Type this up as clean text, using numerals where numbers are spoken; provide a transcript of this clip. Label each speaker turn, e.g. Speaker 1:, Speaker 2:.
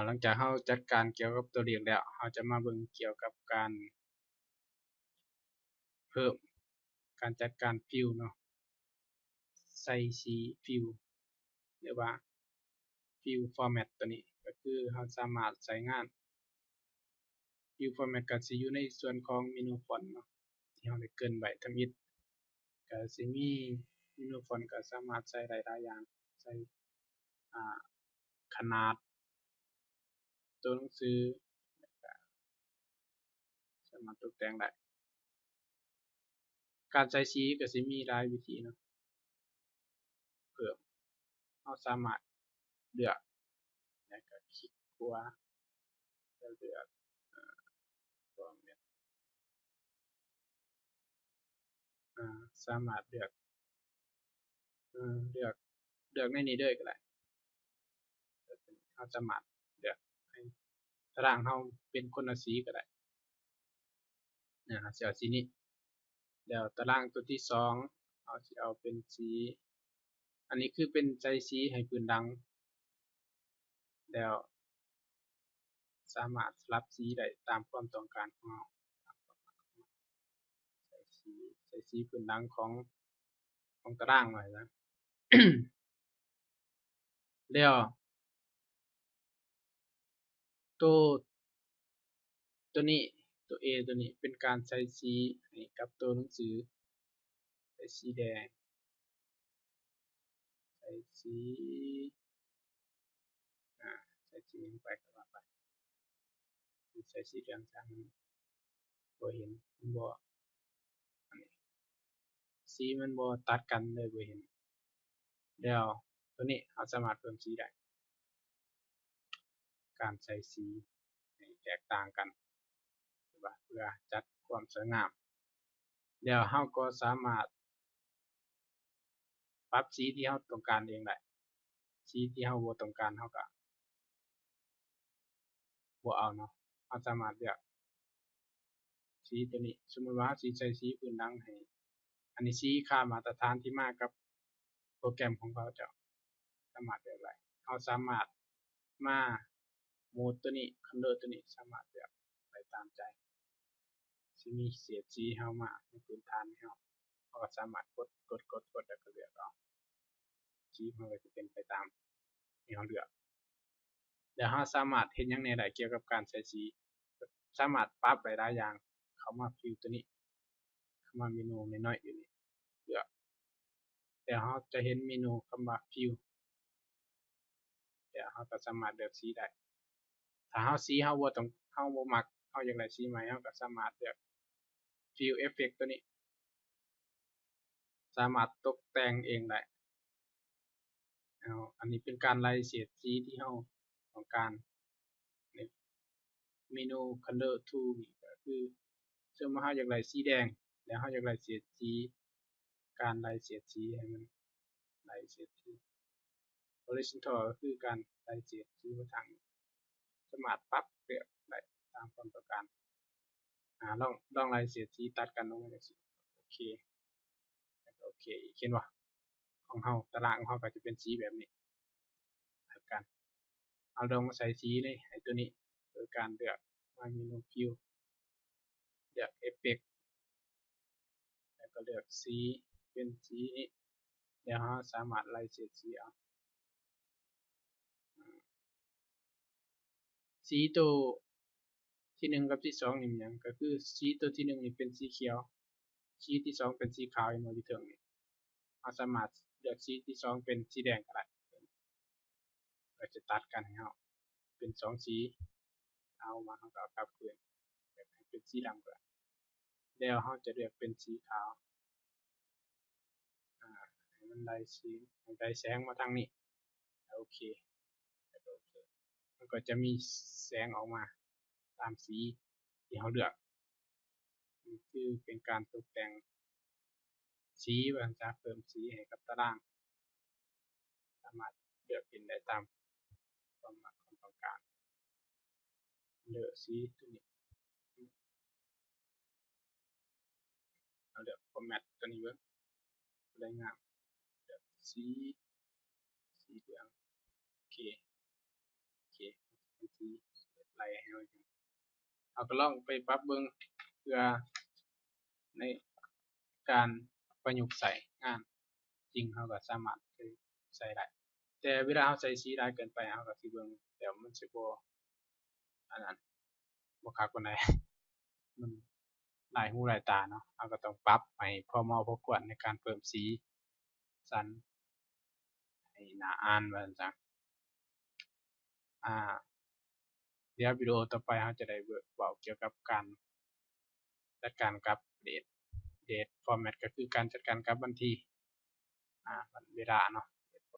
Speaker 1: หลังจากเราจัดการเกี่ยวกับตัวเลขแล้วเราจะมาเบิ่งเกี่ยวกับการเพิ่มการจัดการฟิลเนาะใส่สีฟิลหรือว่าฟิลฟอร์แมตตัวนี้ก็คือเราสามารถใช้งานฟิลฟอร์แมตก็สิอยู่ในส่วนของเมนูฟอนต์เนาะที่เราได้เกริ่นไว้ทำอิฐก็สิมีเมนูฟอนต์ก็สามารถใส่ได้หลายอย่างใส่ขนาดตัวหนังสือสามารถตกแต่งได้การใช้สีก็สิมีหลายวิธีเนาะเพิ่มเราสามารถเลือกแล้วก็คลิกขวาแล้วเลือกฟอร์แมตสามารถเลือกเลือกในนี้เลยก็ได้เราสามารถเลือกให้ตารางเราเป็นคนละสีก็ได้เราสิเอาสีนี้แล้วตารางตัวที่2เราสิเอาเป็นสีอันนี้คือเป็นใส่สีให้พื้นดังแล้วสามารถสลับสีได้ตามความต้องการของเราใส่สีพื้นดังของตารางไว้นะ แล้วตัวนี้ตัว A ตัวนี้เป็นการใส่สีให้กับตัวหนังสือใส่สีแดงใส่สีใส่สีลงไปก็ว่าไปใส่สีเหลืองซะมันบ่เห็นมันบ่อันนี้สีมันบ่ตัดกันเลยบ่เห็นแล้วตัวนี้เราสามารถเพิ่มสีได้การใส่สีให้แตกต่างกันเพื่อจัดความสวยงามแล้วเราก็สามารถปรับสีที่เราต้องการเองได้สีที่เราบ่ต้องการเราก็บ่เอาเนาะเราสามารถเลือกสีตัวนี้สมมุติว่าเราสิใส่สีพื้นดังให้อันนี้สีค่ามาตรฐานที่มากับโปรแกรมของเขาเจ้าสามารถเลือกได้เราสามารถมาโหมดตัวนี้คัลเลอร์ตัวนี้สามารถเลือกได้ตามใจสิมีเฉดสีให้เรามาในพื้นฐานให้เราก็สามารถกดแล้วก็เลือกเอาสีมันก็สิเป็นไปตามที่เราเลือกแล้วเราสามารถเฮ็ดหยังแหน่ได้เกี่ยวกับการใส่สีสามารถปรับได้หลายอย่างเข้ามาฟิลตัวนี้เข้ามาเมนูน้อยๆอยู่นี่เลือกแล้วเราจะเห็นเมนูคำว่าฟิลแล้วเราก็สามารถเลือกสีได้ถ้าเราสีเราบ่มักเราอยากได้สีใหม่เราก็สามารถเลือกฟิลเอฟเฟกต์ตัวนี้สามารถตกแต่งเองได้อันนี้เป็นการไล่เฉดสีที่เราต้องการในเมนู color tool นี่ก็คือสมมุติเราอยากได้สีแดงแล้วเราอยากได้เฉดสีการไล่เฉดสีให้มันไล่เฉดสี horizontal ก็คือการไล่เฉดสีมาทางสามารถปรับเลือกได้ตามความต้องการลองไล่เฉดสีตัดกันลงมาจังซี่โอเคเห็นบ่ของเราตารางของเราก็จะเป็นสีแบบนี้ตัดกันเอาลองมาใส่สีในไอ้ตัวนี้โดยการเลือกมาเมนูฟิลเลือกเอฟเฟกต์แล้วก็เลือกสีเป็นสีนี้แล้วเราสามารถไล่เฉดสีเอาสีตัวที่1กับที่2นี่มันหยังก็คือสีตัวที่1นี่เป็นสีเขียวสีที่2เป็นสีขาวอยู่เทิงนี่เราสามารถเลือกสีที่2เป็นสีแดงก็ได้ก็จะตัดกันให้เราเป็น2สีเอามาเราก็เอากลับคืนให้เป็นสีดำก็ได้แล้วเราจะเลือกเป็นสีขาวให้มันได้สีให้ได้แสงมาทางนี้โอเคมันก็จะมีแสงออกมาตามสีที่เราเลือกนี่คือเป็นการตกแต่งสีว่าจะเพิ่มสีให้กับตารางสามารถเลือกเป็นได้ตามความมักความต้องการเลือกสีตัวนี้เราเลือก format ตัวนี้เบิ่งได้งามเลือกสีเหลืองโอเค ไล่ให้เราก็ลองไปปรับเบิ่งเพื่อในการประยุกต์ใส่งานจริงเราก็สามารถใส่ได้แต่เวลาเราใส่สีหลายเกินไปเราก็สิเบิ่งแล้วมันสิบ่อันนั้นบ่คักปานใดมันหลายหูหลายตาเนาะเราก็ต้องปรับให้พอเหมาะพอควรในการเพิ่มสีสันให้น่าอ่านว่าซั่นอ่าเดี๋ยววิดีโอต่อไปเราจะได้เว้าเกี่ยวกับการจัดการกับdate format ก็คือการจัดการกับวันที่วันเวลาเนาะ